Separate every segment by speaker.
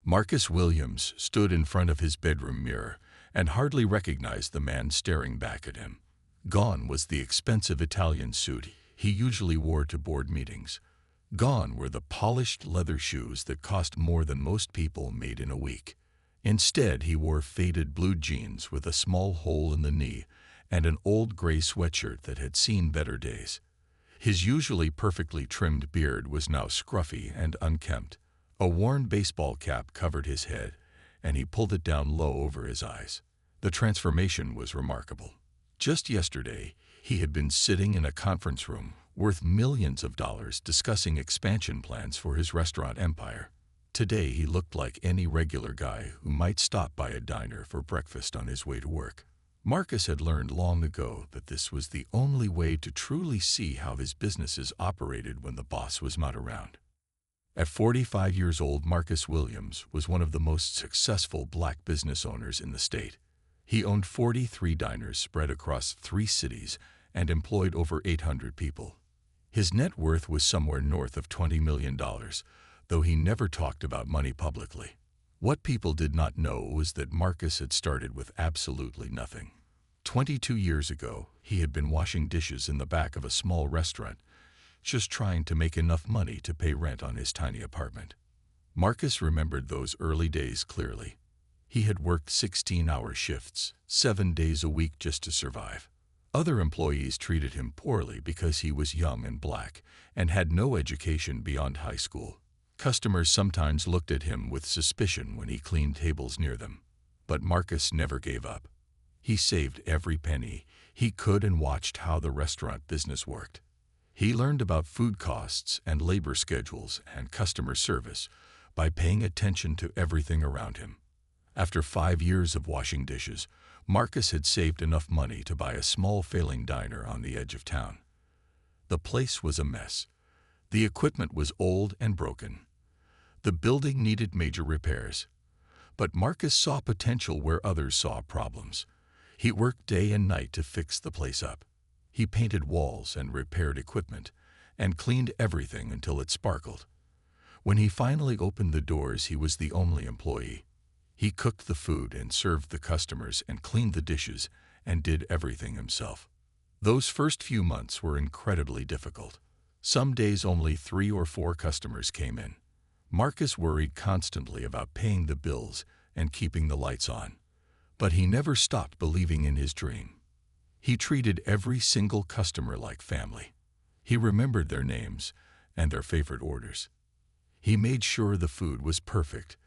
Speaker 1: Marcus Williams stood in front of his bedroom mirror and hardly recognized the man staring back at him. Gone was the expensive Italian suit he usually wore to board meetings. Gone were the polished leather shoes that cost more than most people made in a week. Instead, he wore faded blue jeans with a small hole in the knee and an old gray sweatshirt that had seen better days. His usually perfectly trimmed beard was now scruffy and unkempt. A worn baseball cap covered his head, and he pulled it down low over his eyes. The transformation was remarkable. Just yesterday, he had been sitting in a conference room worth millions of dollars discussing expansion plans for his restaurant empire. Today, he looked like any regular guy who might stop by a diner for breakfast on his way to work. Marcus had learned long ago that this was the only way to truly see how his businesses operated when the boss was not around. At 45 years old, Marcus Williams was one of the most successful black business owners in the state. He owned 43 diners spread across 3 cities and employed over 800 people. His net worth was somewhere north of $20 million, though he never talked about money publicly. What people did not know was that Marcus had started with absolutely nothing. 22 years ago, he had been washing dishes in the back of a small restaurant, just trying to make enough money to pay rent on his tiny apartment. Marcus remembered those early days clearly. He had worked 16-hour shifts, 7 days a week just to survive. Other employees treated him poorly because he was young and black and had no education beyond high school. Customers sometimes looked at him with suspicion when he cleaned tables near them. But Marcus never gave up. He saved every penny he could and watched how the restaurant business worked. He learned about food costs and labor schedules and customer service by paying attention to everything around him. After 5 years of washing dishes, Marcus had saved enough money to buy a small failing diner on the edge of town. The place was a mess. The equipment was old and broken. The building needed major repairs. But Marcus saw potential where others saw problems. He worked day and night to fix the place up. He painted walls and repaired equipment and cleaned everything until it sparkled. When he finally opened the doors, he was the only employee. He cooked the food and served the customers and cleaned the dishes and did everything himself. Those first few months were incredibly difficult. Some days only 3 or 4 customers came in. Marcus worried constantly about paying the bills and keeping the lights on. But he never stopped believing in his dream. He treated every single customer like family. He remembered their names and their favorite orders. He made sure the food was perfect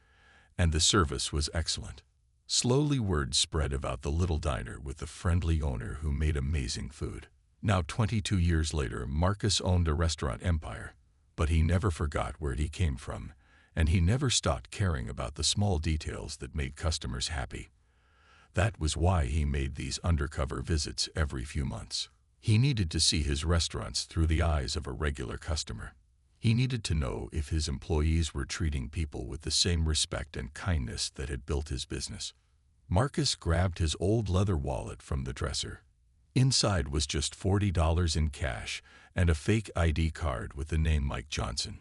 Speaker 1: and the service was excellent. Slowly, word spread about the little diner with the friendly owner who made amazing food. Now, 22 years later, Marcus owned a restaurant empire, but he never forgot where he came from, and he never stopped caring about the small details that made customers happy. That was why he made these undercover visits every few months. He needed to see his restaurants through the eyes of a regular customer. He needed to know if his employees were treating people with the same respect and kindness that had built his business. Marcus grabbed his old leather wallet from the dresser. Inside was just $40 in cash and a fake ID card with the name Mike Johnson.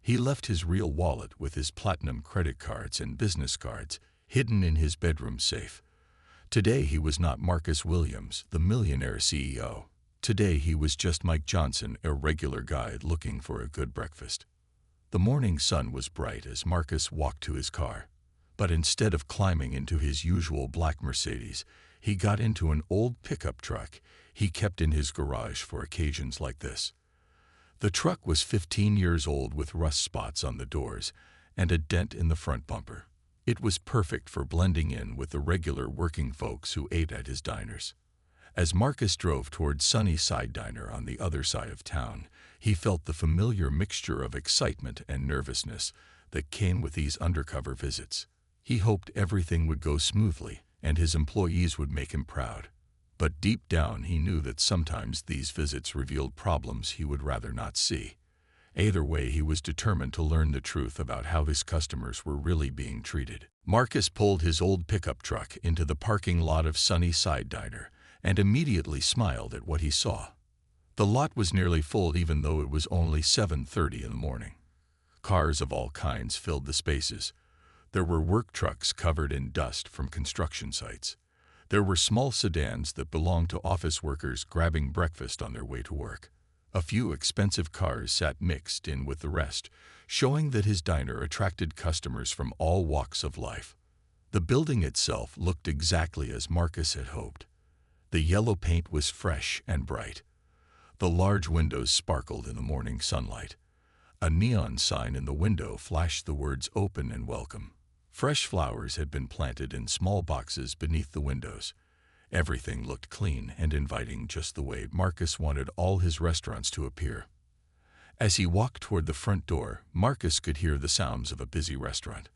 Speaker 1: He left his real wallet with his platinum credit cards and business cards hidden in his bedroom safe. Today he was not Marcus Williams, the millionaire CEO. Today he was just Mike Johnson, a regular guy looking for a good breakfast. The morning sun was bright as Marcus walked to his car. But instead of climbing into his usual black Mercedes, he got into an old pickup truck he kept in his garage for occasions like this. The truck was 15 years old with rust spots on the doors and a dent in the front bumper. It was perfect for blending in with the regular working folks who ate at his diners. As Marcus drove toward Sunnyside Diner on the other side of town, he felt the familiar mixture of excitement and nervousness that came with these undercover visits. He hoped everything would go smoothly and his employees would make him proud. But deep down he knew that sometimes these visits revealed problems he would rather not see. Either way, he was determined to learn the truth about how his customers were really being treated. Marcus pulled his old pickup truck into the parking lot of Sunnyside Diner and immediately smiled at what he saw. The lot was nearly full even though it was only 7:30 in the morning. Cars of all kinds filled the spaces. There were work trucks covered in dust from construction sites. There were small sedans that belonged to office workers grabbing breakfast on their way to work. A few expensive cars sat mixed in with the rest, showing that his diner attracted customers from all walks of life. The building itself looked exactly as Marcus had hoped. The yellow paint was fresh and bright. The large windows sparkled in the morning sunlight. A neon sign in the window flashed the words "Open and Welcome." Fresh flowers had been planted in small boxes beneath the windows. Everything looked clean and inviting, just the way Marcus wanted all his restaurants to appear. As he walked toward the front door, Marcus could hear the sounds of a busy restaurant.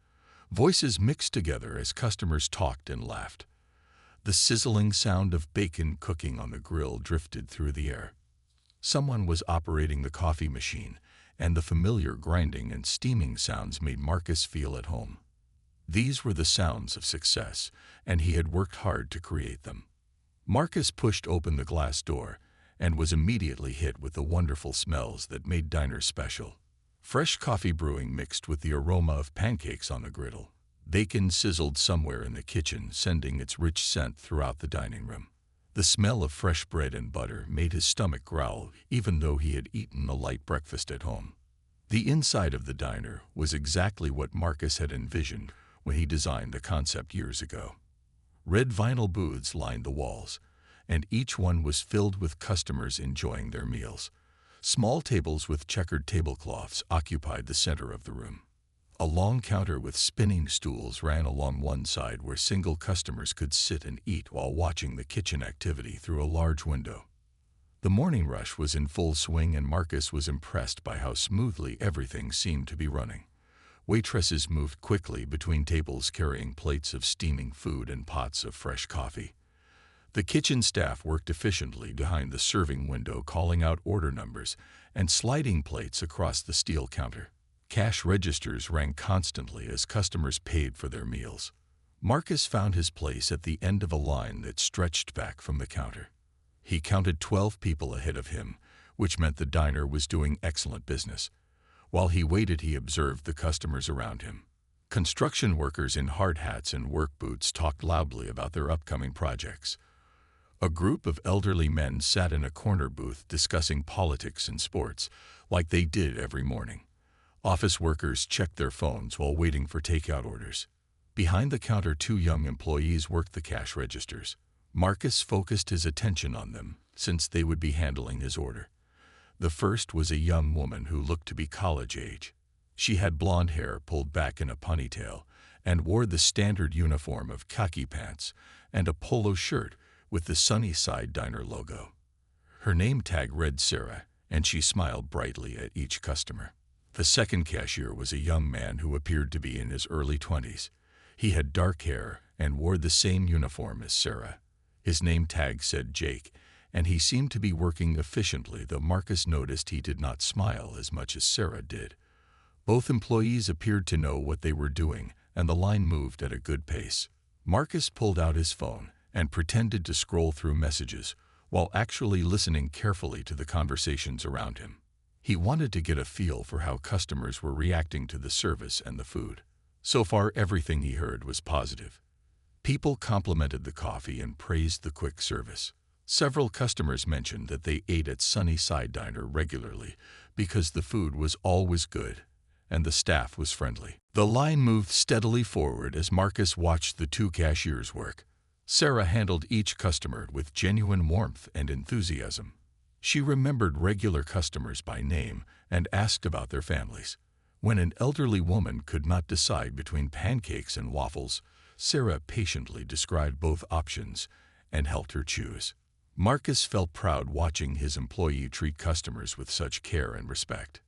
Speaker 1: Voices mixed together as customers talked and laughed. The sizzling sound of bacon cooking on the grill drifted through the air. Someone was operating the coffee machine, and the familiar grinding and steaming sounds made Marcus feel at home. These were the sounds of success, and he had worked hard to create them. Marcus pushed open the glass door and was immediately hit with the wonderful smells that made diners special. Fresh coffee brewing mixed with the aroma of pancakes on the griddle. Bacon sizzled somewhere in the kitchen, sending its rich scent throughout the dining room. The smell of fresh bread and butter made his stomach growl, even though he had eaten a light breakfast at home. The inside of the diner was exactly what Marcus had envisioned when he designed the concept years ago. Red vinyl booths lined the walls, and each one was filled with customers enjoying their meals. Small tables with checkered tablecloths occupied the center of the room. A long counter with spinning stools ran along one side where single customers could sit and eat while watching the kitchen activity through a large window. The morning rush was in full swing, and Marcus was impressed by how smoothly everything seemed to be running. Waitresses moved quickly between tables carrying plates of steaming food and pots of fresh coffee. The kitchen staff worked efficiently behind the serving window, calling out order numbers and sliding plates across the steel counter. Cash registers rang constantly as customers paid for their meals. Marcus found his place at the end of a line that stretched back from the counter. He counted 12 people ahead of him, which meant the diner was doing excellent business. While he waited, he observed the customers around him. Construction workers in hard hats and work boots talked loudly about their upcoming projects. A group of elderly men sat in a corner booth discussing politics and sports, like they did every morning. Office workers checked their phones while waiting for takeout orders. Behind the counter, 2 young employees worked the cash registers. Marcus focused his attention on them, since they would be handling his order. The first was a young woman who looked to be college age. She had blonde hair pulled back in a ponytail and wore the standard uniform of khaki pants and a polo shirt with the Sunnyside Diner logo. Her name tag read Sarah, and she smiled brightly at each customer. The second cashier was a young man who appeared to be in his early 20s. He had dark hair and wore the same uniform as Sarah. His name tag said Jake, and he seemed to be working efficiently, though Marcus noticed he did not smile as much as Sarah did. Both employees appeared to know what they were doing, and the line moved at a good pace. Marcus pulled out his phone and pretended to scroll through messages, while actually listening carefully to the conversations around him. He wanted to get a feel for how customers were reacting to the service and the food. So far, everything he heard was positive. People complimented the coffee and praised the quick service. Several customers mentioned that they ate at Sunnyside Diner regularly because the food was always good and the staff was friendly. The line moved steadily forward as Marcus watched the 2 cashiers work. Sarah handled each customer with genuine warmth and enthusiasm. She remembered regular customers by name and asked about their families. When an elderly woman could not decide between pancakes and waffles, Sarah patiently described both options and helped her choose. Marcus felt proud watching his employee treat customers with such care and respect.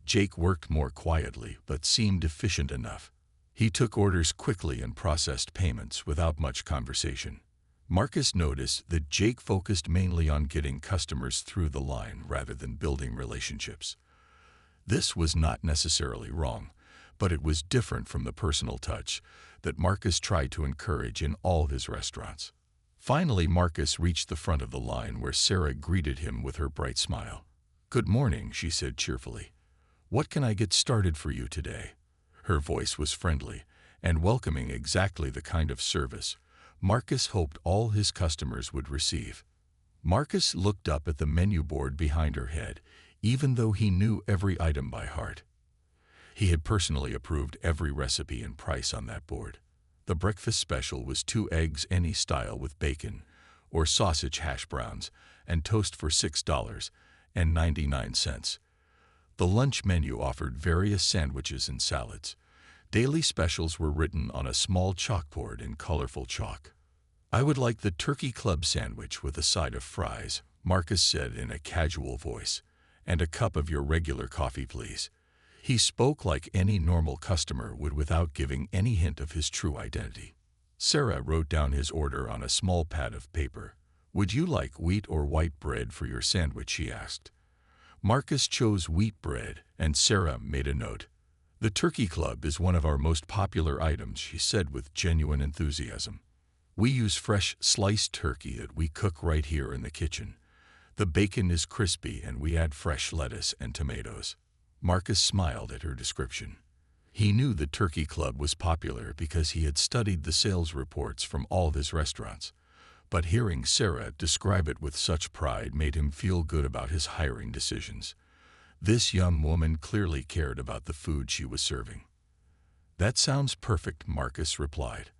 Speaker 1: Jake worked more quietly but seemed efficient enough. He took orders quickly and processed payments without much conversation. Marcus noticed that Jake focused mainly on getting customers through the line rather than building relationships. This was not necessarily wrong, but it was different from the personal touch that Marcus tried to encourage in all his restaurants. Finally, Marcus reached the front of the line where Sarah greeted him with her bright smile. "Good morning," she said cheerfully. "What can I get started for you today?" Her voice was friendly, and welcoming exactly the kind of service Marcus hoped all his customers would receive. Marcus looked up at the menu board behind her head, even though he knew every item by heart. He had personally approved every recipe and price on that board. The breakfast special was 2 eggs any style with bacon, or sausage hash browns, and toast for $6.99. The lunch menu offered various sandwiches and salads. Daily specials were written on a small chalkboard in colorful chalk. "I would like the turkey club sandwich with a side of fries," Marcus said in a casual voice, "and a cup of your regular coffee, please." He spoke like any normal customer would without giving any hint of his true identity. Sarah wrote down his order on a small pad of paper. "Would you like wheat or white bread for your sandwich?" she asked. Marcus chose wheat bread, and Sarah made a note. "The turkey club is one of our most popular items," she said with genuine enthusiasm. "We use fresh sliced turkey that we cook right here in the kitchen. The bacon is crispy and we add fresh lettuce and tomatoes." Marcus smiled at her description. He knew the Turkey Club was popular because he had studied the sales reports from all of his restaurants. But hearing Sarah describe it with such pride made him feel good about his hiring decisions. This young woman clearly cared about the food she was serving. "That sounds perfect," Marcus replied.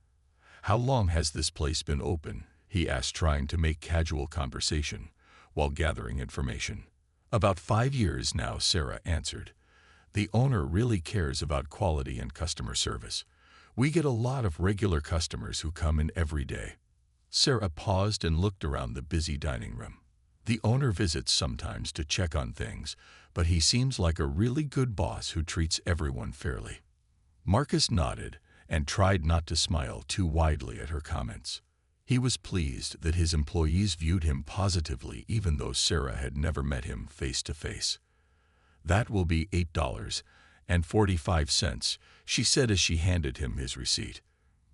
Speaker 1: "How long has this place been open?" he asked, trying to make casual conversation while gathering information. "About 5 years now," Sarah answered. "The owner really cares about quality and customer service. We get a lot of regular customers who come in every day." Sarah paused and looked around the busy dining room. "The owner visits sometimes to check on things, but he seems like a really good boss who treats everyone fairly." Marcus nodded and tried not to smile too widely at her comments. He was pleased that his employees viewed him positively even though Sarah had never met him face to face. "That will be $8.45, she said as she handed him his receipt.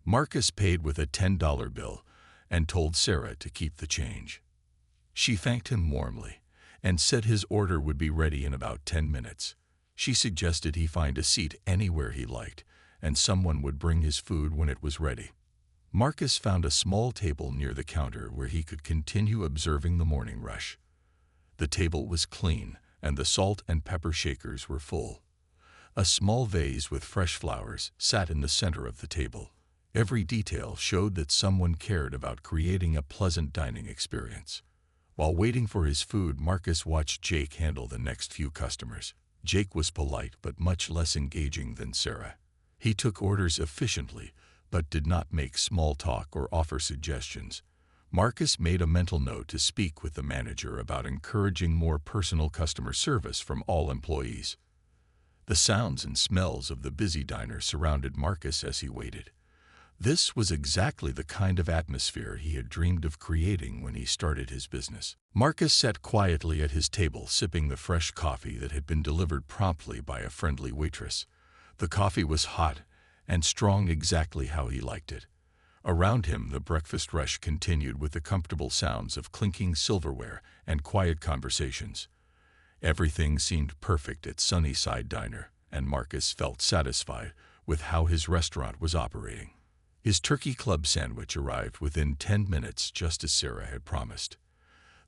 Speaker 1: Marcus paid with a $10 bill and told Sarah to keep the change. She thanked him warmly and said his order would be ready in about 10 minutes. She suggested he find a seat anywhere he liked, and someone would bring his food when it was ready. Marcus found a small table near the counter where he could continue observing the morning rush. The table was clean, and the salt and pepper shakers were full. A small vase with fresh flowers sat in the center of the table. Every detail showed that someone cared about creating a pleasant dining experience. While waiting for his food, Marcus watched Jake handle the next few customers. Jake was polite but much less engaging than Sarah. He took orders efficiently, but did not make small talk or offer suggestions. Marcus made a mental note to speak with the manager about encouraging more personal customer service from all employees. The sounds and smells of the busy diner surrounded Marcus as he waited. This was exactly the kind of atmosphere he had dreamed of creating when he started his business. Marcus sat quietly at his table, sipping the fresh coffee that had been delivered promptly by a friendly waitress. The coffee was hot and strong, exactly how he liked it. Around him, the breakfast rush continued with the comfortable sounds of clinking silverware and quiet conversations. Everything seemed perfect at Sunnyside Diner, and Marcus felt satisfied with how his restaurant was operating. His Turkey Club sandwich arrived within 10 minutes, just as Sarah had promised.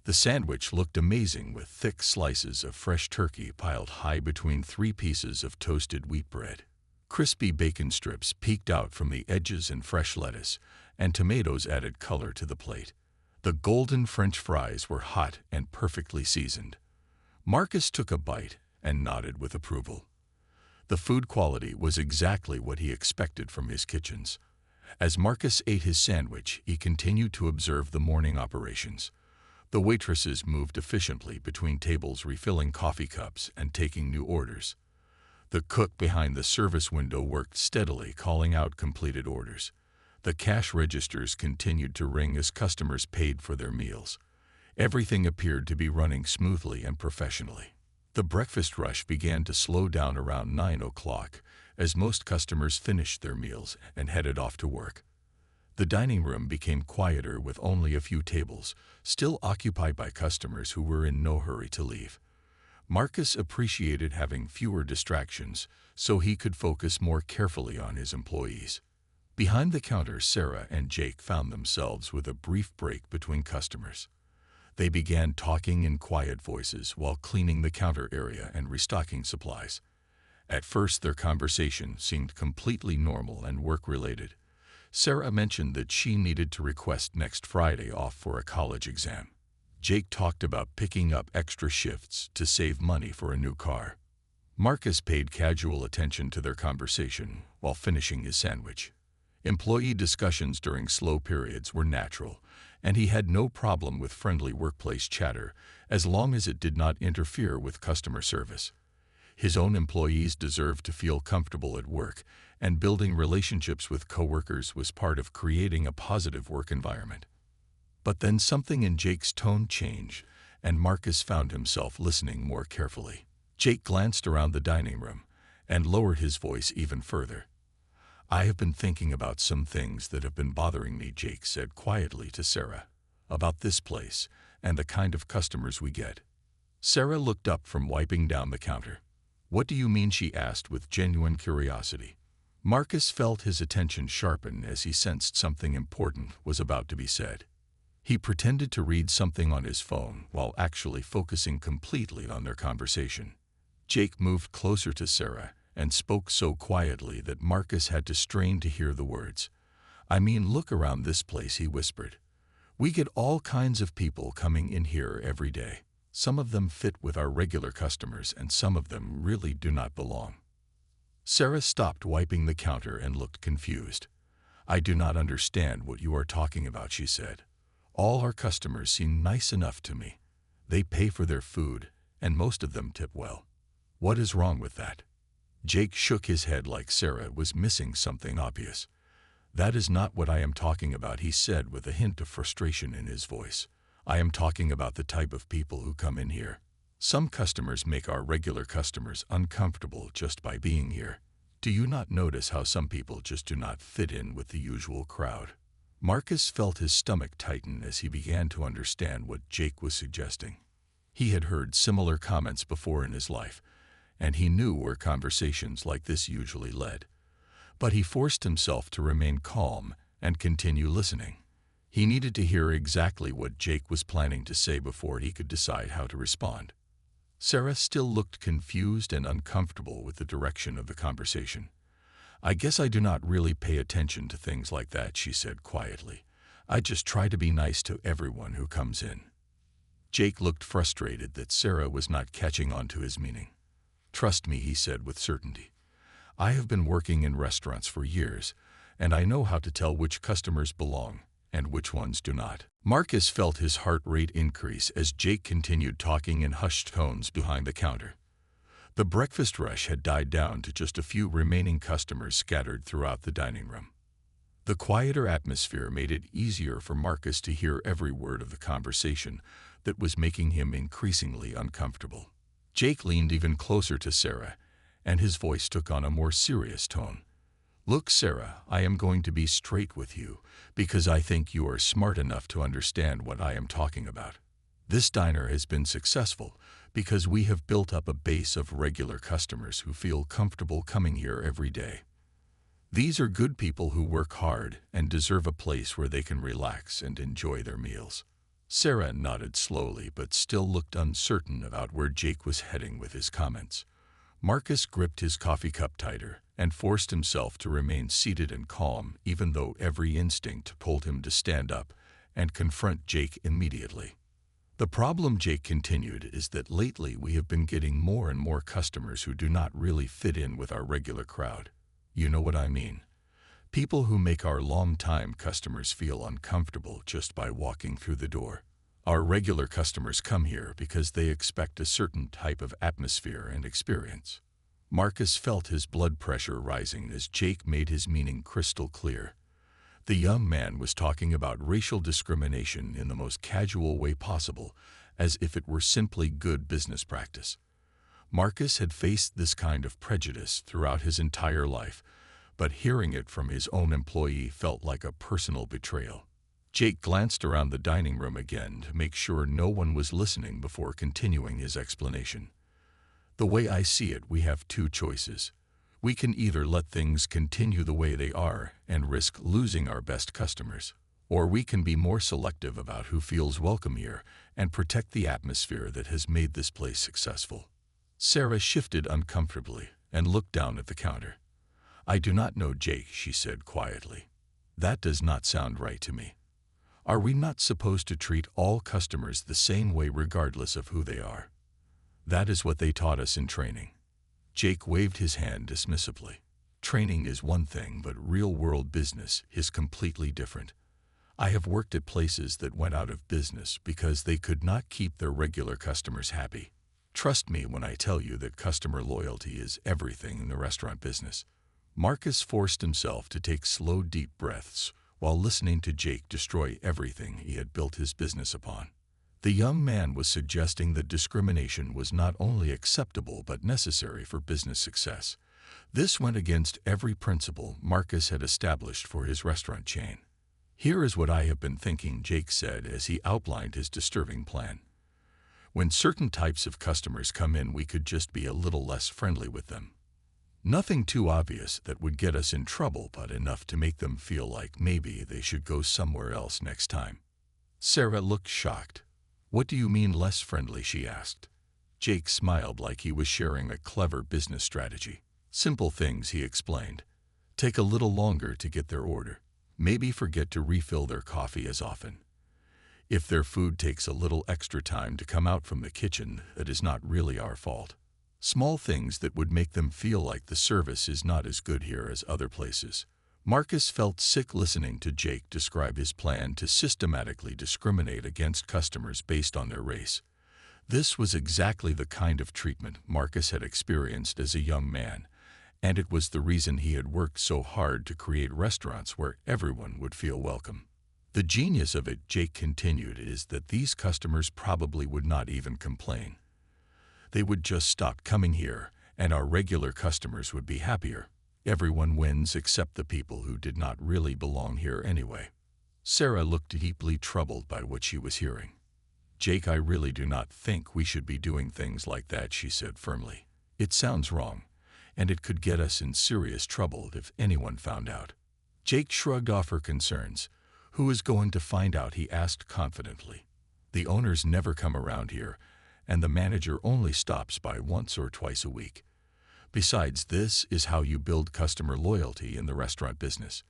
Speaker 1: The sandwich looked amazing with thick slices of fresh turkey piled high between 3 pieces of toasted wheat bread. Crispy bacon strips peeked out from the edges and fresh lettuce, and tomatoes added color to the plate. The golden French fries were hot and perfectly seasoned. Marcus took a bite and nodded with approval. The food quality was exactly what he expected from his kitchens. As Marcus ate his sandwich, he continued to observe the morning operations. The waitresses moved efficiently between tables, refilling coffee cups and taking new orders. The cook behind the service window worked steadily, calling out completed orders. The cash registers continued to ring as customers paid for their meals. Everything appeared to be running smoothly and professionally. The breakfast rush began to slow down around 9 o'clock, as most customers finished their meals and headed off to work. The dining room became quieter with only a few tables, still occupied by customers who were in no hurry to leave. Marcus appreciated having fewer distractions so he could focus more carefully on his employees. Behind the counter, Sarah and Jake found themselves with a brief break between customers. They began talking in quiet voices while cleaning the counter area and restocking supplies. At first, their conversation seemed completely normal and work-related. Sarah mentioned that she needed to request next Friday off for a college exam. Jake talked about picking up extra shifts to save money for a new car. Marcus paid casual attention to their conversation while finishing his sandwich. Employee discussions during slow periods were natural, and he had no problem with friendly workplace chatter as long as it did not interfere with customer service. His own employees deserved to feel comfortable at work, and building relationships with coworkers was part of creating a positive work environment. But then something in Jake's tone changed, and Marcus found himself listening more carefully. Jake glanced around the dining room and lowered his voice even further. "I have been thinking about some things that have been bothering me," Jake said quietly to Sarah, "about this place and the kind of customers we get." Sarah looked up from wiping down the counter. "What do you mean?" she asked with genuine curiosity. Marcus felt his attention sharpen as he sensed something important was about to be said. He pretended to read something on his phone while actually focusing completely on their conversation. Jake moved closer to Sarah and spoke so quietly that Marcus had to strain to hear the words. "I mean, look around this place," he whispered. "We get all kinds of people coming in here every day. Some of them fit with our regular customers, and some of them really do not belong." Sarah stopped wiping the counter and looked confused. "I do not understand what you are talking about," she said. "All our customers seem nice enough to me. They pay for their food, and most of them tip well. What is wrong with that?" Jake shook his head like Sarah was missing something obvious. "That is not what I am talking about," he said with a hint of frustration in his voice. "I am talking about the type of people who come in here. Some customers make our regular customers uncomfortable just by being here. Do you not notice how some people just do not fit in with the usual crowd?" Marcus felt his stomach tighten as he began to understand what Jake was suggesting. He had heard similar comments before in his life, and he knew where conversations like this usually led. But he forced himself to remain calm and continue listening. He needed to hear exactly what Jake was planning to say before he could decide how to respond. Sarah still looked confused and uncomfortable with the direction of the conversation. "I guess I do not really pay attention to things like that," she said quietly. "I just try to be nice to everyone who comes in." Jake looked frustrated that Sarah was not catching on to his meaning. "Trust me," he said with certainty. "I have been working in restaurants for years, and I know how to tell which customers belong and which ones do not." Marcus felt his heart rate increase as Jake continued talking in hushed tones behind the counter. The breakfast rush had died down to just a few remaining customers scattered throughout the dining room. The quieter atmosphere made it easier for Marcus to hear every word of the conversation that was making him increasingly uncomfortable. Jake leaned even closer to Sarah, and his voice took on a more serious tone. "Look, Sarah, I am going to be straight with you, because I think you are smart enough to understand what I am talking about. This diner has been successful because we have built up a base of regular customers who feel comfortable coming here every day. These are good people who work hard and deserve a place where they can relax and enjoy their meals." Sarah nodded slowly but still looked uncertain about where Jake was heading with his comments. Marcus gripped his coffee cup tighter and forced himself to remain seated and calm, even though every instinct told him to stand up and confront Jake immediately. "The problem," Jake continued, "is that lately we have been getting more and more customers who do not really fit in with our regular crowd. You know what I mean. People who make our long-time customers feel uncomfortable just by walking through the door. Our regular customers come here because they expect a certain type of atmosphere and experience." Marcus felt his blood pressure rising as Jake made his meaning crystal clear. The young man was talking about racial discrimination in the most casual way possible, as if it were simply good business practice. Marcus had faced this kind of prejudice throughout his entire life, but hearing it from his own employee felt like a personal betrayal. Jake glanced around the dining room again to make sure no one was listening before continuing his explanation. "The way I see it, we have two choices. We can either let things continue the way they are and risk losing our best customers, or we can be more selective about who feels welcome here and protect the atmosphere that has made this place successful. Sarah shifted uncomfortably and looked down at the counter. I do not know Jake, she said quietly. That does not sound right to me. Are we not supposed to treat all customers the same way regardless of who they are? That is what they taught us in training. Jake waved his hand dismissively. Training is one thing, but real-world business is completely different. I have worked at places that went out of business because they could not keep their regular customers happy. Trust me when I tell you that customer loyalty is everything in the restaurant business. Marcus forced himself to take slow, deep breaths while listening to Jake destroy everything he had built his business upon. The young man was suggesting that discrimination was not only acceptable but necessary for business success. This went against every principle Marcus had established for his restaurant chain. Here is what I have been thinking, Jake said as he outlined his disturbing plan. When certain types of customers come in, we could just be a little less friendly with them. Nothing too obvious that would get us in trouble, but enough to make them feel like maybe they should go somewhere else next time. Sarah looked shocked. What do you mean less friendly? She asked. Jake smiled like he was sharing a clever business strategy. Simple things, he explained. Take a little longer to get their order. Maybe forget to refill their coffee as often. If their food takes a little extra time to come out from the kitchen, that is not really our fault. Small things that would make them feel like the service is not as good here as other places. Marcus felt sick listening to Jake describe his plan to systematically discriminate against customers based on their race. This was exactly the kind of treatment Marcus had experienced as a young man, and it was the reason he had worked so hard to create restaurants where everyone would feel welcome. The genius of it, Jake continued, is that these customers probably would not even complain. They would just stop coming here, and our regular customers would be happier. Everyone wins except the people who did not really belong here anyway. Sarah looked deeply troubled by what she was hearing. Jake, I really do not think we should be doing things like that, she said firmly. It sounds wrong, and it could get us in serious trouble if anyone found out. Jake shrugged off her concerns. Who is going to find out? He asked confidently. The owners never come around here, and the manager only stops by once or twice a week. Besides, this is how you build customer loyalty in the restaurant business.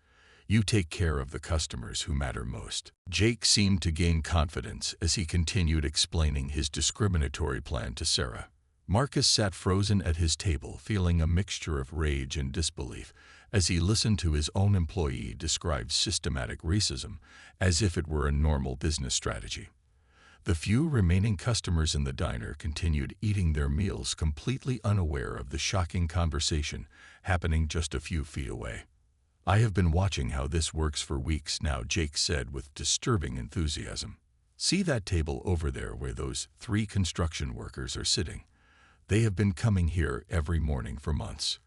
Speaker 1: You take care of the customers who matter most. Jake seemed to gain confidence as he continued explaining his discriminatory plan to Sarah. Marcus sat frozen at his table, feeling a mixture of rage and disbelief as he listened to his own employee describe systematic racism as if it were a normal business strategy. The few remaining customers in the diner continued eating their meals completely unaware of the shocking conversation happening just a few feet away. I have been watching how this works for weeks now, Jake said with disturbing enthusiasm. See that table over there where those 3 construction workers are sitting? They have been coming here every morning for months.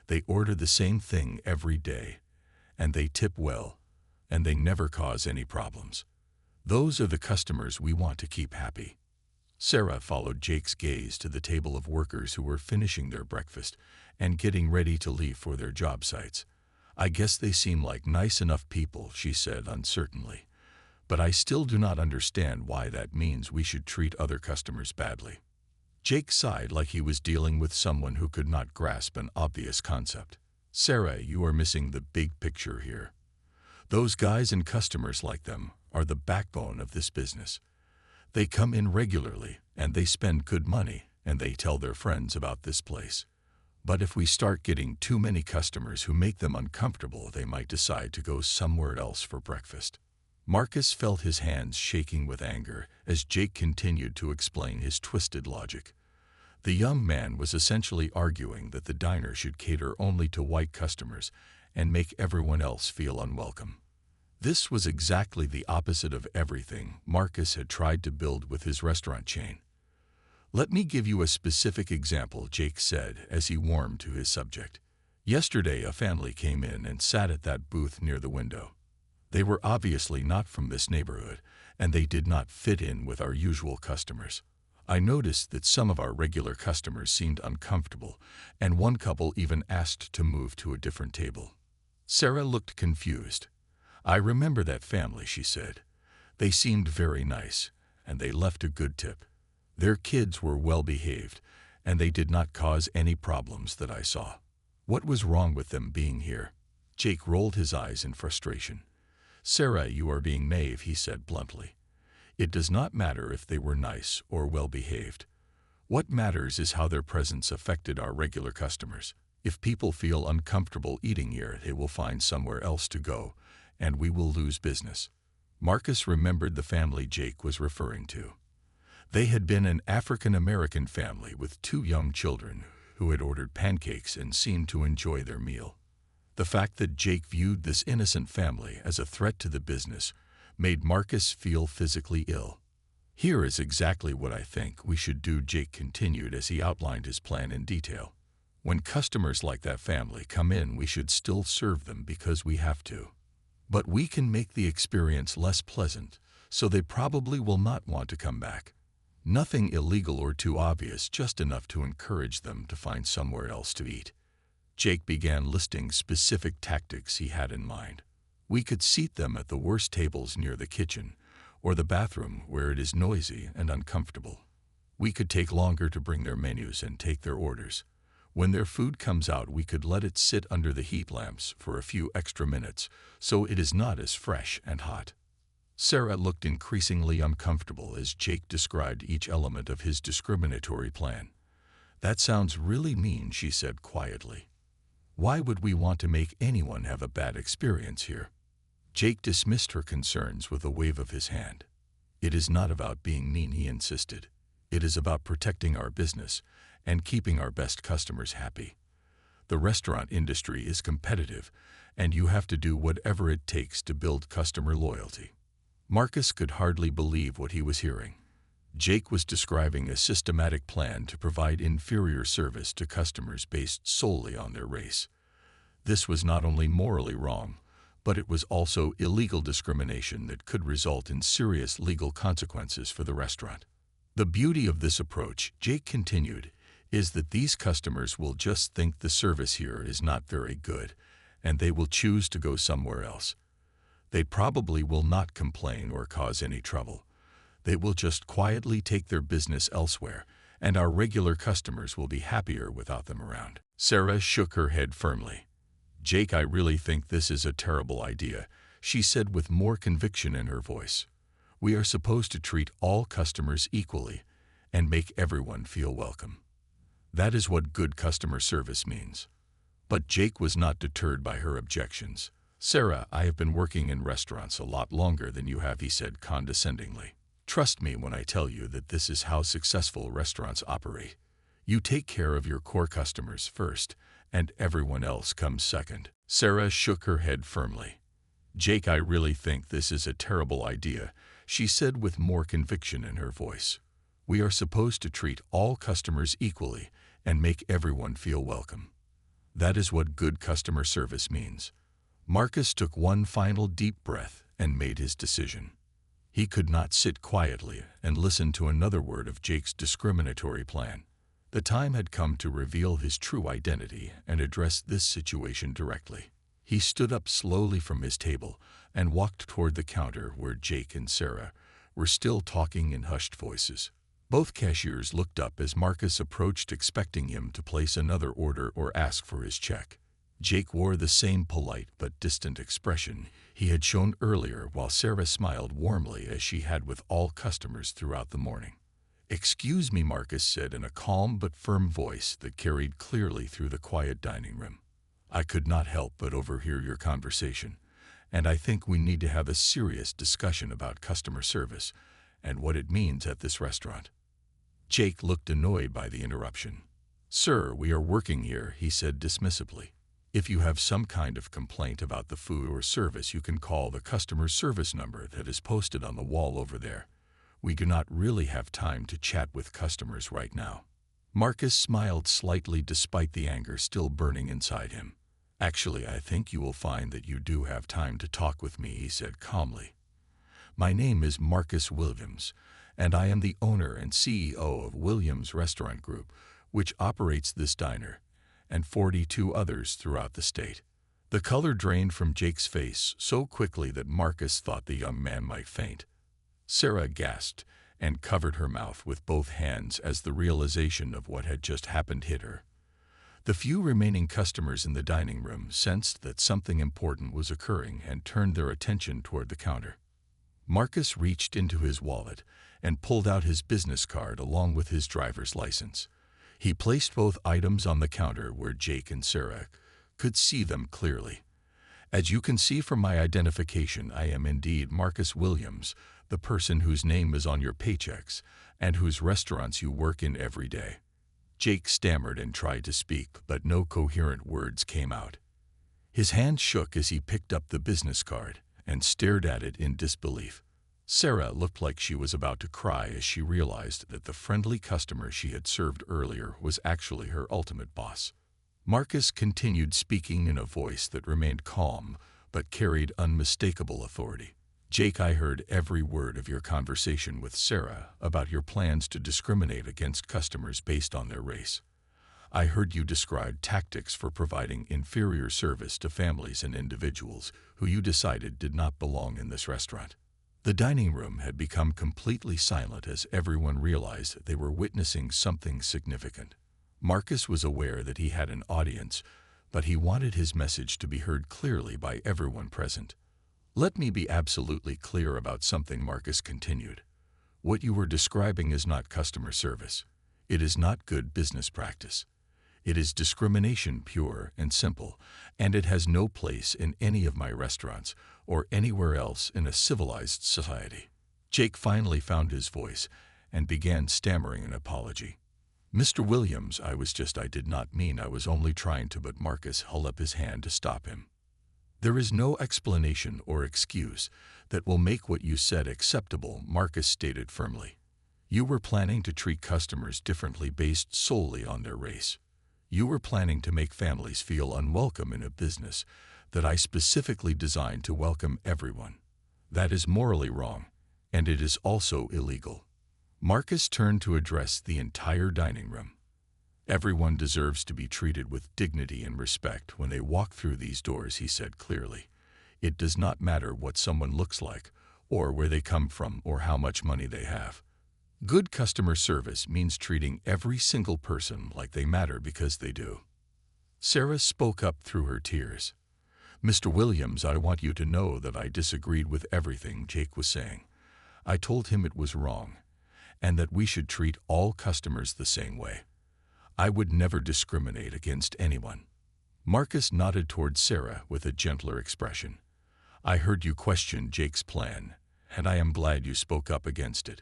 Speaker 1: They order the same thing every day, and they tip well, and they never cause any problems. Those are the customers we want to keep happy. Sarah followed Jake's gaze to the table of workers who were finishing their breakfast and getting ready to leave for their job sites. I guess they seem like nice enough people, she said uncertainly, but I still do not understand why that means we should treat other customers badly. Jake sighed like he was dealing with someone who could not grasp an obvious concept. Sarah, you are missing the big picture here. Those guys and customers like them are the backbone of this business. They come in regularly, and they spend good money, and they tell their friends about this place. But if we start getting too many customers who make them uncomfortable, they might decide to go somewhere else for breakfast. Marcus felt his hands shaking with anger as Jake continued to explain his twisted logic. The young man was essentially arguing that the diner should cater only to white customers and make everyone else feel unwelcome. This was exactly the opposite of everything Marcus had tried to build with his restaurant chain. Let me give you a specific example, Jake said as he warmed to his subject. Yesterday, a family came in and sat at that booth near the window. They were obviously not from this neighborhood, and they did not fit in with our usual customers. I noticed that some of our regular customers seemed uncomfortable, and one couple even asked to move to a different table. Sarah looked confused. I remember that family, she said. They seemed very nice, and they left a good tip. Their kids were well behaved, and they did not cause any problems that I saw. What was wrong with them being here? Jake rolled his eyes in frustration. Sarah, you are being naive, he said bluntly. It does not matter if they were nice or well behaved. What matters is how their presence affected our regular customers. If people feel uncomfortable eating here, they will find somewhere else to go, and we will lose business. Marcus remembered the family Jake was referring to. They had been an African-American family with 2 young children who had ordered pancakes and seemed to enjoy their meal. The fact that Jake viewed this innocent family as a threat to the business made Marcus feel physically ill. Here is exactly what I think we should do, Jake continued as he outlined his plan in detail. When customers like that family come in, we should still serve them because we have to. But we can make the experience less pleasant, so they probably will not want to come back. Nothing illegal or too obvious, just enough to encourage them to find somewhere else to eat. Jake began listing specific tactics he had in mind. We could seat them at the worst tables near the kitchen or the bathroom where it is noisy and uncomfortable. We could take longer to bring their menus and take their orders. When their food comes out, we could let it sit under the heat lamps for a few extra minutes so it is not as fresh and hot. Sarah looked increasingly uncomfortable as Jake described each element of his discriminatory plan. That sounds really mean, she said quietly. Why would we want to make anyone have a bad experience here? Jake dismissed her concerns with a wave of his hand. It is not about being mean, he insisted. It is about protecting our business and keeping our best customers happy. The restaurant industry is competitive, and you have to do whatever it takes to build customer loyalty. Marcus could hardly believe what he was hearing. Jake was describing a systematic plan to provide inferior service to customers based solely on their race. This was not only morally wrong, but it was also illegal discrimination that could result in serious legal consequences for the restaurant. The beauty of this approach, Jake continued, is that these customers will just think the service here is not very good, and they will choose to go somewhere else. They probably will not complain or cause any trouble. They will just quietly take their business elsewhere, and our regular customers will be happier without them around. Sarah shook her head firmly. Jake, I really think this is a terrible idea, she said with more conviction in her voice. We are supposed to treat all customers equally and make everyone feel welcome. That is what good customer service means. But Jake was not deterred by her objections. Sarah, I have been working in restaurants a lot longer than you have, he said condescendingly. Trust me when I tell you that this is how successful restaurants operate. You take care of your core customers first, and everyone else comes second. Sarah shook her head firmly. Jake, I really think this is a terrible idea, she said with more conviction in her voice. We are supposed to treat all customers equally and make everyone feel welcome. That is what good customer service means. Marcus took one final deep breath and made his decision. He could not sit quietly and listen to another word of Jake's discriminatory plan. The time had come to reveal his true identity and address this situation directly. He stood up slowly from his table and walked toward the counter where Jake and Sarah were still talking in hushed voices. Both cashiers looked up as Marcus approached, expecting him to place another order or ask for his check. Jake wore the same polite but distant expression he had shown earlier, while Sarah smiled warmly as she had with all customers throughout the morning. Excuse me, Marcus said in a calm but firm voice that carried clearly through the quiet dining room. I could not help but overhear your conversation, and I think we need to have a serious discussion about customer service and what it means at this restaurant. Jake looked annoyed by the interruption. Sir, we are working here, he said dismissively. If you have some kind of complaint about the food or service, you can call the customer service number that is posted on the wall over there. We do not really have time to chat with customers right now. Marcus smiled slightly despite the anger still burning inside him. Actually, I think you will find that you do have time to talk with me, he said calmly. My name is Marcus Williams, and I am the owner and CEO of Williams Restaurant Group, which operates this diner, and 42 others throughout the state." The color drained from Jake's face so quickly that Marcus thought the young man might faint. Sarah gasped and covered her mouth with both hands as the realization of what had just happened hit her. The few remaining customers in the dining room sensed that something important was occurring and turned their attention toward the counter. Marcus reached into his wallet and pulled out his business card along with his driver's license. He placed both items on the counter where Jake and Sarah could see them clearly. "As you can see from my identification, I am indeed Marcus Williams, the person whose name is on your paychecks and whose restaurants you work in every day." Jake stammered and tried to speak, but no coherent words came out. His hand shook as he picked up the business card and stared at it in disbelief. Sarah looked like she was about to cry as she realized that the friendly customer she had served earlier was actually her ultimate boss. Marcus continued speaking in a voice that remained calm but carried unmistakable authority. "Jake, I heard every word of your conversation with Sarah about your plans to discriminate against customers based on their race. I heard you describe tactics for providing inferior service to families and individuals who you decided did not belong in this restaurant." The dining room had become completely silent as everyone realized they were witnessing something significant. Marcus was aware that he had an audience, but he wanted his message to be heard clearly by everyone present. "Let me be absolutely clear about something," Marcus continued. "What you were describing is not customer service. It is not good business practice. It is discrimination, pure and simple, and it has no place in any of my restaurants or anywhere else in a civilized society." Jake finally found his voice and began stammering an apology. "Mr. Williams, I did not mean, I was only trying to," but Marcus held up his hand to stop him. "There is no explanation or excuse that will make what you said acceptable," Marcus stated firmly. "You were planning to treat customers differently based solely on their race. You were planning to make families feel unwelcome in a business that I specifically designed to welcome everyone. That is morally wrong, and it is also illegal." Marcus turned to address the entire dining room. "Everyone deserves to be treated with dignity and respect when they walk through these doors," he said clearly. "It does not matter what someone looks like, or where they come from, or how much money they have. Good customer service means treating every single person like they matter because they do." Sarah spoke up through her tears. "Mr. Williams, I want you to know that I disagreed with everything Jake was saying. I told him it was wrong, and that we should treat all customers the same way. I would never discriminate against anyone." Marcus nodded toward Sarah with a gentler expression. "I heard you question Jake's plan, and I am glad you spoke up against it.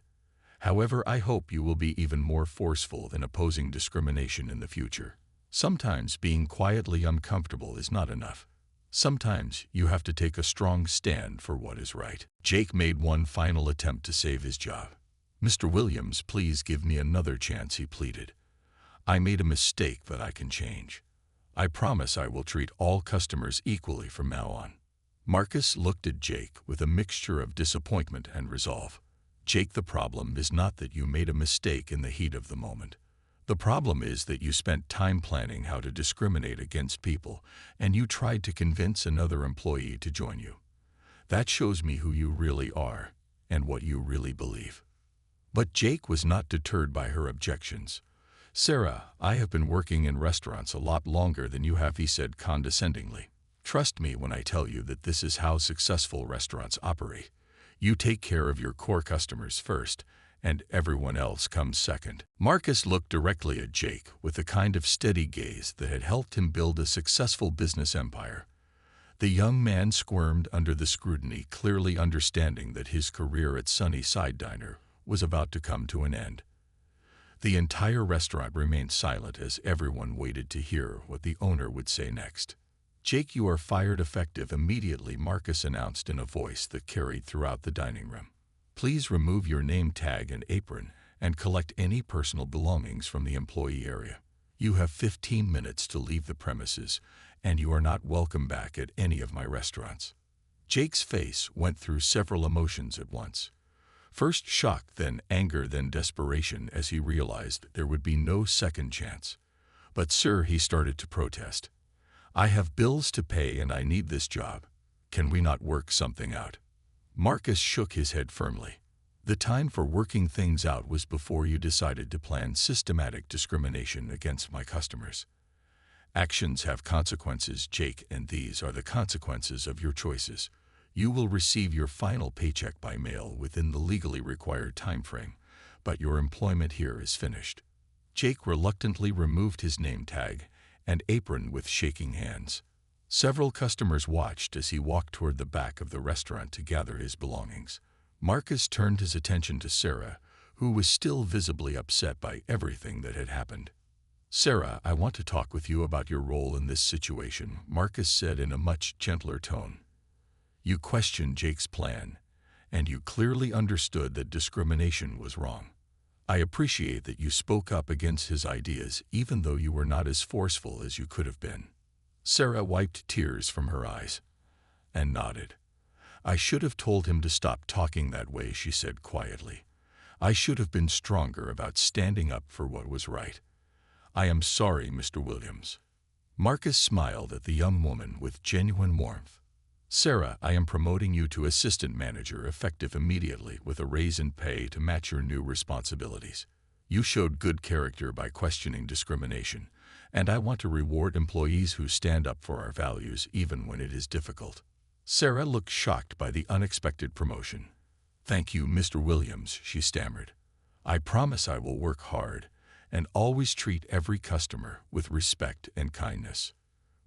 Speaker 1: However, I hope you will be even more forceful in opposing discrimination in the future. Sometimes being quietly uncomfortable is not enough. Sometimes you have to take a strong stand for what is right." Jake made one final attempt to save his job. "Mr. Williams, please give me another chance," he pleaded. "I made a mistake that I can change. I promise I will treat all customers equally from now on." Marcus looked at Jake with a mixture of disappointment and resolve. "Jake, the problem is not that you made a mistake in the heat of the moment. The problem is that you spent time planning how to discriminate against people, and you tried to convince another employee to join you. That shows me who you really are and what you really believe." But Jake was not deterred by her objections. "Sarah, I have been working in restaurants a lot longer than you have," he said condescendingly. "Trust me when I tell you that this is how successful restaurants operate. You take care of your core customers first, and everyone else comes second." Marcus looked directly at Jake with the kind of steady gaze that had helped him build a successful business empire. The young man squirmed under the scrutiny, clearly understanding that his career at Sunny Side Diner was about to come to an end. The entire restaurant remained silent as everyone waited to hear what the owner would say next. "Jake, you are fired effective immediately," Marcus announced in a voice that carried throughout the dining room. "Please remove your name tag and apron and collect any personal belongings from the employee area. You have 15 minutes to leave the premises, and you are not welcome back at any of my restaurants." Jake's face went through several emotions at once. First shock, then anger, then desperation as he realized there would be no second chance. "But sir," he started to protest, "I have bills to pay and I need this job. Can we not work something out?" Marcus shook his head firmly. "The time for working things out was before you decided to plan systematic discrimination against my customers. Actions have consequences, Jake, and these are the consequences of your choices. You will receive your final paycheck by mail within the legally required time frame, but your employment here is finished." Jake reluctantly removed his name tag and apron with shaking hands. Several customers watched as he walked toward the back of the restaurant to gather his belongings. Marcus turned his attention to Sarah, who was still visibly upset by everything that had happened. "Sarah, I want to talk with you about your role in this situation," Marcus said in a much gentler tone. "You questioned Jake's plan, and you clearly understood that discrimination was wrong. I appreciate that you spoke up against his ideas even though you were not as forceful as you could have been." Sarah wiped tears from her eyes and nodded. "I should have told him to stop talking that way," she said quietly. "I should have been stronger about standing up for what was right. I am sorry, Mr. Williams." Marcus smiled at the young woman with genuine warmth. "Sarah, I am promoting you to assistant manager effective immediately with a raise in pay to match your new responsibilities. You showed good character by questioning discrimination, and I want to reward employees who stand up for our values even when it is difficult." Sarah looked shocked by the unexpected promotion. "Thank you, Mr. Williams," she stammered. "I promise I will work hard and always treat every customer with respect and kindness."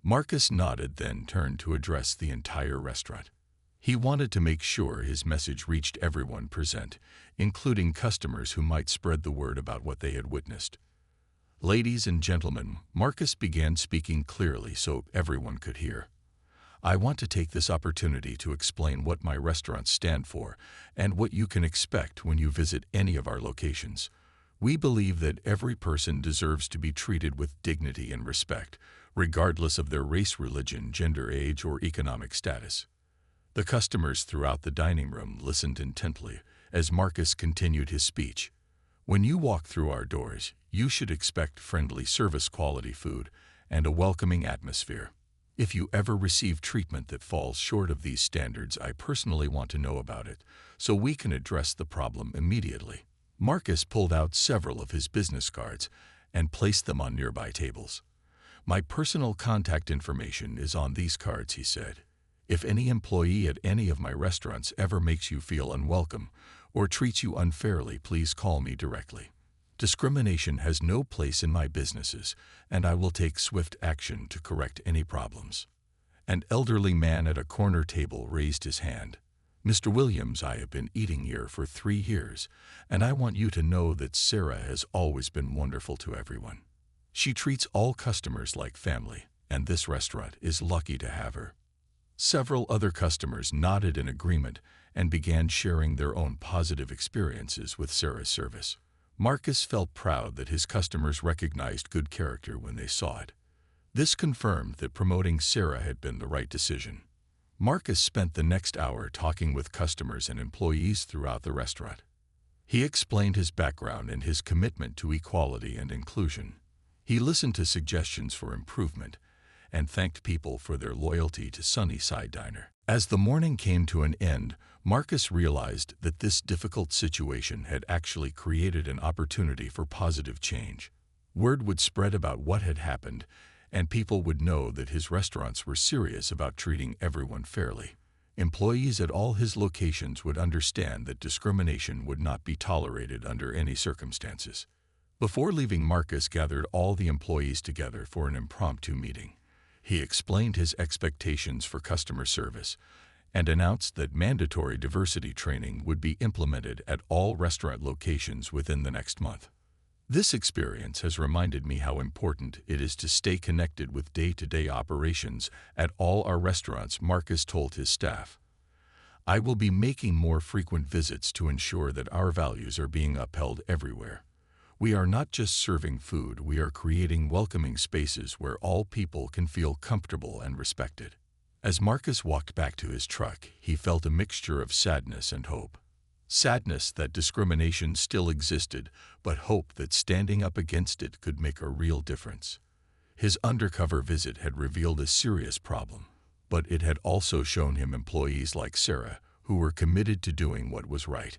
Speaker 1: Marcus nodded, then turned to address the entire restaurant. He wanted to make sure his message reached everyone present, including customers who might spread the word about what they had witnessed. "Ladies and gentlemen," Marcus began speaking clearly so everyone could hear, "I want to take this opportunity to explain what my restaurants stand for and what you can expect when you visit any of our locations. We believe that every person deserves to be treated with dignity and respect, regardless of their race, religion, gender, age, or economic status." The customers throughout the dining room listened intently as Marcus continued his speech. "When you walk through our doors, you should expect friendly service, quality food, and a welcoming atmosphere. If you ever receive treatment that falls short of these standards, I personally want to know about it so we can address the problem immediately." Marcus pulled out several of his business cards and placed them on nearby tables. "My personal contact information is on these cards," he said. "If any employee at any of my restaurants ever makes you feel unwelcome or treats you unfairly, please call me directly. Discrimination has no place in my businesses, and I will take swift action to correct any problems." An elderly man at a corner table raised his hand. "Mr. Williams, I have been eating here for 3 years, and I want you to know that Sarah has always been wonderful to everyone. She treats all customers like family, and this restaurant is lucky to have her." Several other customers nodded in agreement and began sharing their own positive experiences with Sarah's service. Marcus felt proud that his customers recognized good character when they saw it. This confirmed that promoting Sarah had been the right decision. Marcus spent the next hour talking with customers and employees throughout the restaurant. He explained his background and his commitment to equality and inclusion. He listened to suggestions for improvement and thanked people for their loyalty to Sunnyside Diner. As the morning came to an end, Marcus realized that this difficult situation had actually created an opportunity for positive change. Word would spread about what had happened, and people would know that his restaurants were serious about treating everyone fairly. Employees at all his locations would understand that discrimination would not be tolerated under any circumstances. Before leaving, Marcus gathered all the employees together for an impromptu meeting. He explained his expectations for customer service and announced that mandatory diversity training would be implemented at all restaurant locations within the next month. "This experience has reminded me how important it is to stay connected with day-to-day operations at all our restaurants," Marcus told his staff. "I will be making more frequent visits to ensure that our values are being upheld everywhere. We are not just serving food, we are creating welcoming spaces where all people can feel comfortable and respected." As Marcus walked back to his truck, he felt a mixture of sadness and hope. Sadness that discrimination still existed, but hope that standing up against it could make a real difference. His undercover visit had revealed a serious problem, but it had also shown him employees like Sarah who were committed to doing what was right.